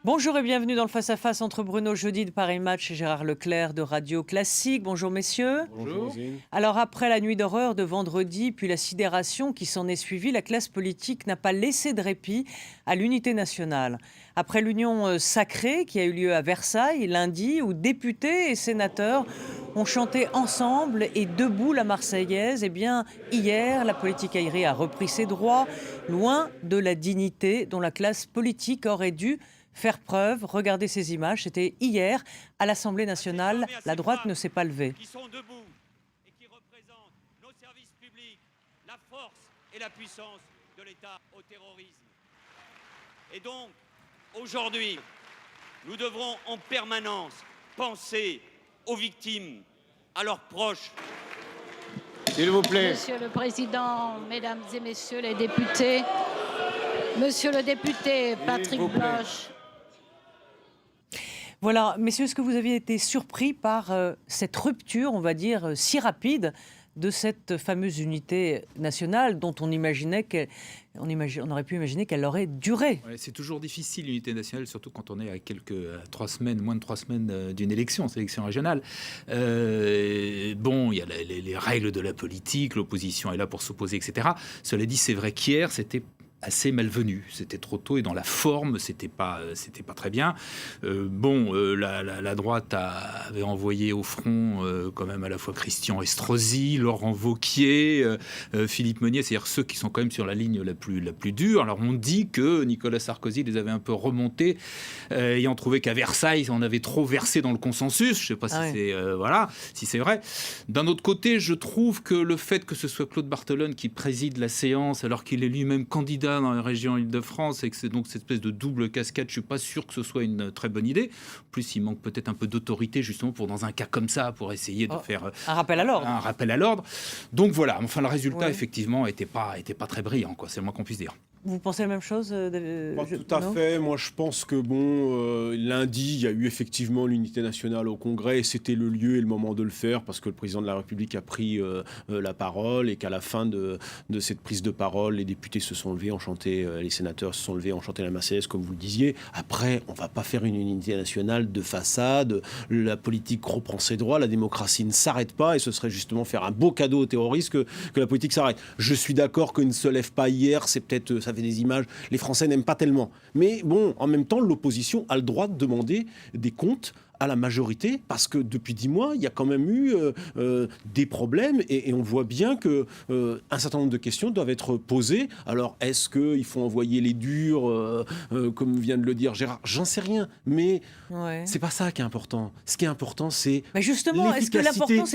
Bonjour et bienvenue dans le face-à-face entre Bruno Jeudi de Paris Match et Gérard Leclerc de Radio Classique. Bonjour messieurs. Bonjour. Alors après la nuit d'horreur de vendredi, puis la sidération qui s'en est suivie, la classe politique n'a pas laissé de répit à l'unité nationale. Après l'union sacrée qui a eu lieu à Versailles lundi, où députés et sénateurs ont chanté ensemble et debout la Marseillaise, eh bien hier, la politique aérienne a repris ses droits, loin de la dignité dont la classe politique aurait dû faire preuve. Regardez ces images, c'était hier à l'Assemblée nationale. La droite ne s'est pas levée. Qui sont debout et qui représentent nos services publics, la force et la puissance de l'État au terrorisme. Et donc, aujourd'hui, nous devrons en permanence penser aux victimes, à leurs proches. S'il vous plaît. Monsieur le Président, Mesdames et Messieurs les députés, Monsieur le député Patrick Bloch. Voilà, messieurs, est-ce que vous aviez été surpris par cette rupture, on va dire, si rapide de cette fameuse unité nationale dont on aurait pu imaginer qu'elle aurait duré? Ouais, c'est toujours difficile l'unité nationale, surtout quand on est à moins de 3 semaines d'une élection, sélection régionale. Bon, il y a les règles de la politique, l'opposition est là pour s'opposer, etc. Cela dit, c'est vrai qu'hier, c'était assez malvenu, c'était trop tôt et dans la forme, c'était pas très bien. La droite avait envoyé au front quand même à la fois Christian Estrosi, Laurent Wauquiez, Philippe Meunier, c'est-à-dire ceux qui sont quand même sur la ligne la plus dure. Alors on dit que Nicolas Sarkozy les avait un peu remontés, ayant trouvé qu'à Versailles on avait trop versé dans le consensus. Je sais pas si c'est vrai. D'un autre côté, je trouve que le fait que ce soit Claude Barthelone qui préside la séance alors qu'il est lui-même candidat dans la région Île-de-France et que c'est donc cette espèce de double casquette, je suis pas sûr que ce soit une très bonne idée. En plus, il manque peut-être un peu d'autorité justement pour, dans un cas comme ça, pour essayer de faire un rappel à l'ordre. Donc voilà, enfin le résultat effectivement était pas très brillant, quoi. C'est le moins qu'on puisse dire. Vous pensez la même chose Tout à fait. Moi, je pense que lundi, il y a eu effectivement l'unité nationale au Congrès et c'était le lieu et le moment de le faire parce que le président de la République a pris la parole et qu'à la fin de cette prise de parole, les députés se sont levés, ont chanté, les sénateurs se sont levés, ont chanté la Marseillaise, comme vous le disiez. Après, on ne va pas faire une unité nationale de façade. La politique reprend ses droits, la démocratie ne s'arrête pas et ce serait justement faire un beau cadeau aux terroristes que la politique s'arrête. Je suis d'accord qu'ils ne se lèvent pas hier, c'est peut-être... Ça fait des images, les Français n'aiment pas tellement. Mais bon, en même temps, l'opposition a le droit de demander des comptes à la majorité, parce que depuis 10 mois, il y a quand même eu des problèmes, et on voit bien qu'un certain nombre de questions doivent être posées. Alors, est-ce qu'il faut envoyer les durs, comme vient de le dire Gérard? J'en sais rien, mais c'est pas ça qui est important. Ce qui est important, c'est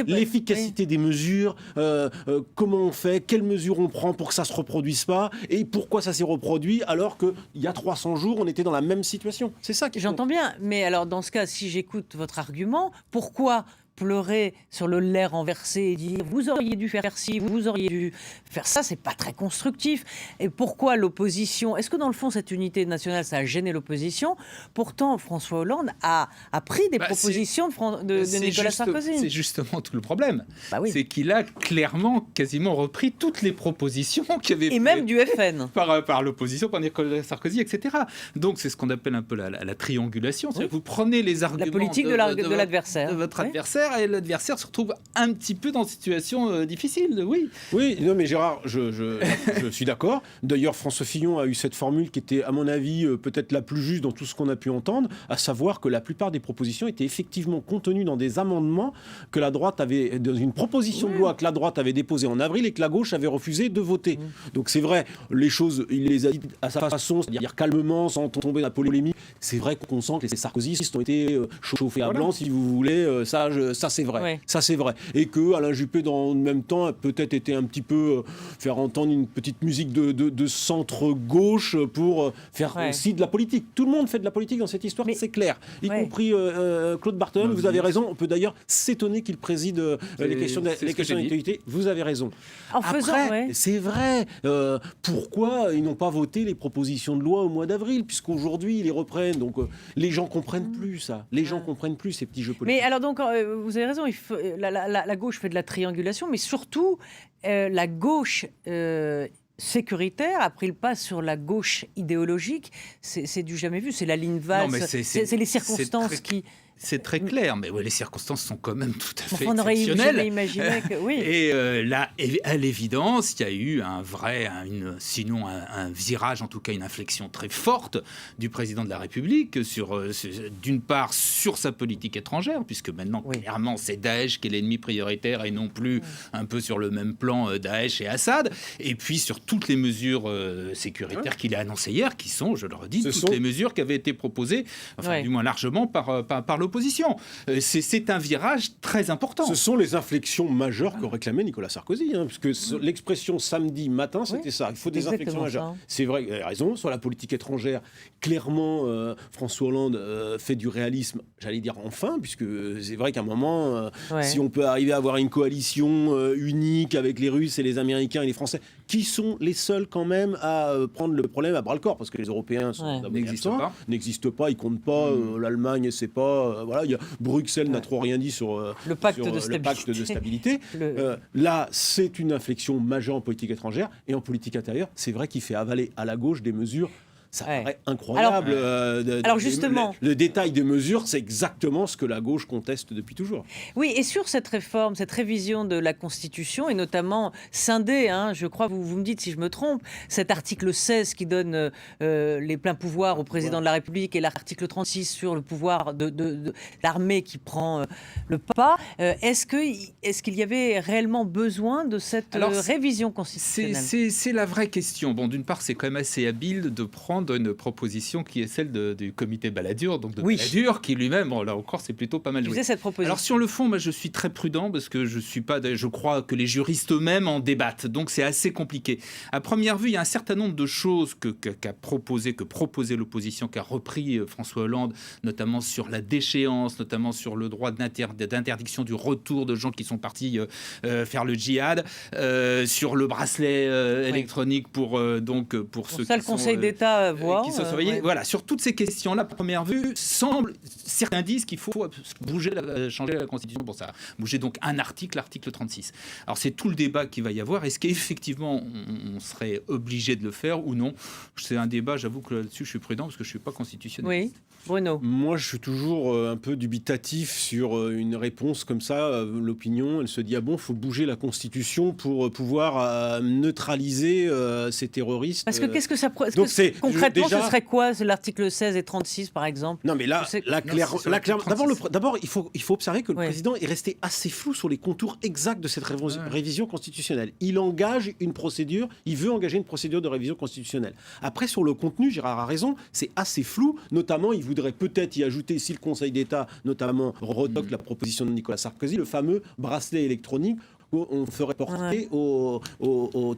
l'efficacité des mesures, comment on fait, quelles mesures on prend pour que ça se reproduise pas, et pourquoi ça s'est reproduit alors qu'il y a 300 jours, on était dans la même situation. C'est ça qui est... J'entends bien, mais alors dans ce cas, si j'écoute votre argument, pourquoi pleurer sur le lait renversé et dire vous auriez dû faire ci, vous auriez dû faire ça, c'est pas très constructif. Et pourquoi l'opposition? Est-ce que dans le fond cette unité nationale ça a gêné l'opposition? Pourtant François Hollande a pris des propositions de Nicolas Sarkozy. C'est justement tout le problème. Oui. C'est qu'il a clairement quasiment repris toutes les propositions qui avaient et même du FN par l'opposition, par Nicolas Sarkozy, etc. Donc c'est ce qu'on appelle un peu la triangulation. C'est-à-dire que vous prenez les arguments la politique de l'adversaire, de votre adversaire, et l'adversaire se retrouve un petit peu dans une situation difficile, Oui, non mais Gérard, je suis d'accord. D'ailleurs, François Fillon a eu cette formule qui était, à mon avis, peut-être la plus juste dans tout ce qu'on a pu entendre, à savoir que la plupart des propositions étaient effectivement contenues dans des amendements que la droite avait, dans une proposition de loi que la droite avait déposée en avril et que la gauche avait refusé de voter. Donc c'est vrai, les choses, il les a dites à sa façon, c'est-à-dire calmement, sans tomber dans la polémique. C'est vrai qu'on sent que les sarkozystes ont été chauffés à blanc, si vous voulez, ça c'est vrai. Ouais. Ça c'est vrai. Et que Alain Juppé, dans le même temps, a peut-être été un petit peu faire entendre une petite musique de centre-gauche pour faire aussi de la politique. Tout le monde fait de la politique dans cette histoire, c'est clair. Y compris Claude Barthelone, vous avez raison. On peut d'ailleurs s'étonner qu'il préside les questions d'actualité. Vous avez raison. C'est vrai. Pourquoi ils n'ont pas voté les propositions de loi au mois d'avril, puisqu'aujourd'hui ils les reprennent. Donc les gens comprennent plus ça. Les gens comprennent plus ces petits jeux politiques. Mais alors donc, vous avez raison, la gauche fait de la triangulation, mais surtout, la gauche sécuritaire a pris le pas sur la gauche idéologique. C'est du jamais vu. C'est la ligne valse. C'est les circonstances qui... C'est très clair, mais les circonstances sont quand même tout à fait on n'aurait exceptionnelles. jamais imaginé que... Oui. Et là, à l'évidence, il y a eu sinon un virage, en tout cas une inflexion très forte du président de la République, d'une part sur sa politique étrangère, puisque maintenant, clairement, c'est Daesh qui est l'ennemi prioritaire et non plus un peu sur le même plan Daesh et Assad, et puis sur toutes les mesures sécuritaires qu'il a annoncées hier, qui sont, je le redis, les mesures qui avaient été proposées, du moins largement, par l'opposition. C'est un virage très important. Ce sont les inflexions majeures que réclamait Nicolas Sarkozy, puisque l'expression samedi matin, c'était ça. Il faut des inflexions majeures. C'est vrai, il a raison. Sur la politique étrangère, clairement, François Hollande fait du réalisme, j'allais dire enfin, puisque c'est vrai qu'à un moment, si on peut arriver à avoir une coalition unique avec les Russes et les Américains et les Français, qui sont les seuls quand même à prendre le problème à bras-le-corps, parce que les Européens n'existent pas, ils comptent pas, l'Allemagne, c'est pas... Bruxelles n'a trop rien dit sur le pacte de stabilité. Là, c'est une inflexion majeure en politique étrangère, et en politique intérieure, c'est vrai qu'il fait avaler à la gauche des mesures. Ça paraît incroyable. Alors justement... Le détail des mesures, c'est exactement ce que la gauche conteste depuis toujours. Oui, et sur cette réforme, cette révision de la Constitution, et notamment scindée, je crois, vous me dites si je me trompe, cet article 16 qui donne les pleins pouvoirs au président de la République et l'article 36 sur le pouvoir de l'armée qui prend le pas. Est-ce qu'il y avait réellement besoin de cette révision constitutionnelle ? C'est la vraie question. Bon, d'une part, c'est quand même assez habile de prendre une proposition qui est celle du comité Balladur, donc de Balladur, qui lui-même, là encore, c'est plutôt pas mal joué. Cette proposition. Alors sur le fond, moi je suis très prudent parce que je crois que les juristes eux-mêmes en débattent, donc c'est assez compliqué. À première vue, il y a un certain nombre de choses que proposait l'opposition, qu'a repris François Hollande, notamment sur la déchéance, notamment sur le droit d'interdiction du retour de gens qui sont partis faire le djihad, sur le bracelet électronique pour ceux qui sont... Conseil d'État qui sont surveillés. Voilà, sur toutes ces questions-là, à première vue, certains disent qu'il faut changer la Constitution pour ça. Bouger donc un article, l'article 36. Alors c'est tout le débat qu'il va y avoir. Est-ce qu'effectivement on serait obligé de le faire ou non ? C'est un débat, j'avoue que là-dessus je suis prudent parce que je ne suis pas constitutionnaliste. Oui. Bruno. Moi, je suis toujours un peu dubitatif sur une réponse comme ça. L'opinion, elle se dit il faut bouger la Constitution pour pouvoir neutraliser ces terroristes. Parce que qu'est-ce que ça... concrètement, ce serait quoi l'article 16 et 36, par exemple ? Non, mais clairement... D'abord, il faut observer que le président est resté assez flou sur les contours exacts de cette révision constitutionnelle. Il veut engager une procédure de révision constitutionnelle. Après, sur le contenu, Gérard a raison, c'est assez flou. Notamment, il voudrait peut-être y ajouter, si le Conseil d'État, notamment, retoque la proposition de Nicolas Sarkozy, le fameux bracelet électronique on ferait porter aux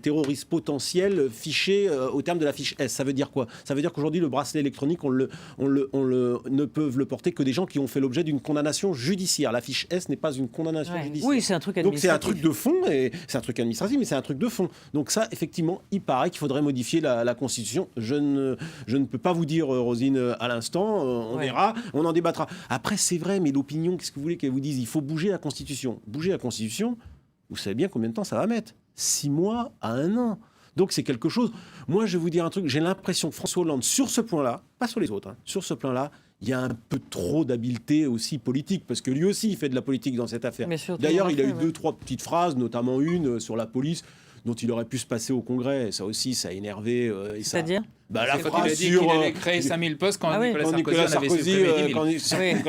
terroristes potentiels fichés au terme de la fiche S. Ça veut dire quoi ? Ça veut dire qu'aujourd'hui, le bracelet électronique, ne peuvent le porter que des gens qui ont fait l'objet d'une condamnation judiciaire. La fiche S n'est pas une condamnation judiciaire. Oui, c'est un truc administratif. Donc c'est un truc de fond, et c'est un truc administratif, mais c'est un truc de fond. Donc ça, effectivement, il paraît qu'il faudrait modifier la Constitution. Je ne peux pas vous dire, Rosine, à l'instant. On verra, on en débattra. Après, c'est vrai, mais l'opinion, qu'est-ce que vous voulez qu'elle vous dise ? Il faut bouger la Constitution. Bouger la Constitution... Vous savez bien combien de temps ça va mettre ? 6 mois à 1 an. Donc c'est quelque chose... Moi, je vais vous dire un truc. J'ai l'impression que François Hollande, sur ce point-là, pas sur les autres, sur ce plan-là, il y a un peu trop d'habileté aussi politique, parce que lui aussi, il fait de la politique dans cette affaire. D'ailleurs, il a eu 2-3 petites phrases, notamment une sur la police, dont il aurait pu se passer au Congrès. Ça aussi, ça a énervé. C'est-à-dire la phrase il a dit qu'il allait créer 5000 postes quand Nicolas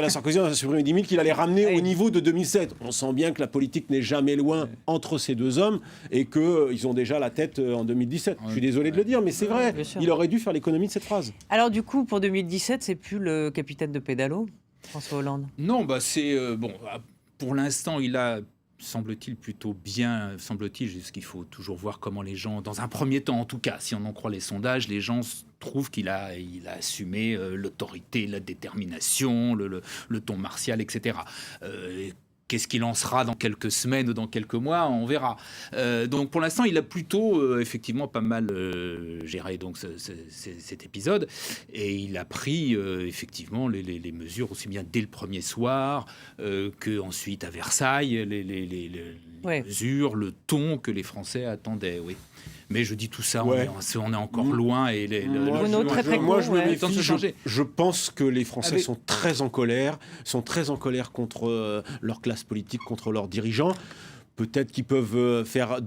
Sarkozy en a supprimé 10 000, qu'il allait ramener au niveau de 2007. On sent bien que la politique n'est jamais loin entre ces deux hommes et qu'ils ont déjà la tête en 2017. Je suis désolé de le dire, mais c'est vrai. Il aurait dû faire l'économie de cette phrase. Alors du coup, pour 2017, c'est plus le capitaine de pédalo, François Hollande ? Non, c'est... pour l'instant, il a... semble-t-il juste qu'il faut toujours voir comment les gens, dans un premier temps en tout cas, si on en croit les sondages, les gens trouvent qu'il a assumé l'autorité, la détermination, le ton martial, etc. Qu'est-ce qu'il en sera dans quelques semaines ou dans quelques mois, on verra. Donc pour l'instant, il a plutôt effectivement pas mal géré donc cet épisode, et il a pris effectivement les mesures aussi bien dès le premier soir que ensuite à Versailles, les mesures, le ton que les Français attendaient. Oui. Mais je dis tout ça, Ouais. on est encore loin et Bruno, très, très moi, court, je me ouais. méfie. Temps de se changer. Je pense que les Français Avec- sont très en colère contre leur classe politique, contre leurs dirigeants. Peut-être qu'ils peuvent faire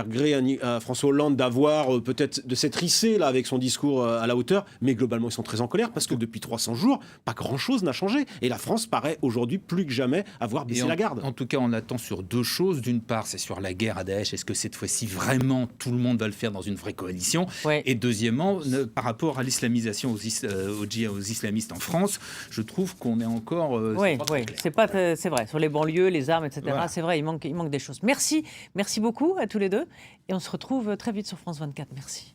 gré à François Hollande d'avoir peut-être de s'être hissé là avec son discours à la hauteur, mais globalement ils sont très en colère parce que depuis 300 jours, pas grand-chose n'a changé et la France paraît aujourd'hui plus que jamais avoir baissé la garde. En tout cas, on attend sur deux choses. D'une part, c'est sur la guerre à Daesh. Est-ce que cette fois-ci vraiment tout le monde va le faire dans une vraie coalition? Ouais. Et deuxièmement, par rapport à l'islamisation aux islamistes en France, je trouve qu'on est encore. Oui, pas très clair. c'est vrai. Sur les banlieues, les armes, etc. Voilà. C'est vrai, il manque des choses. Merci beaucoup à tous les deux. Et on se retrouve très vite sur France 24. Merci.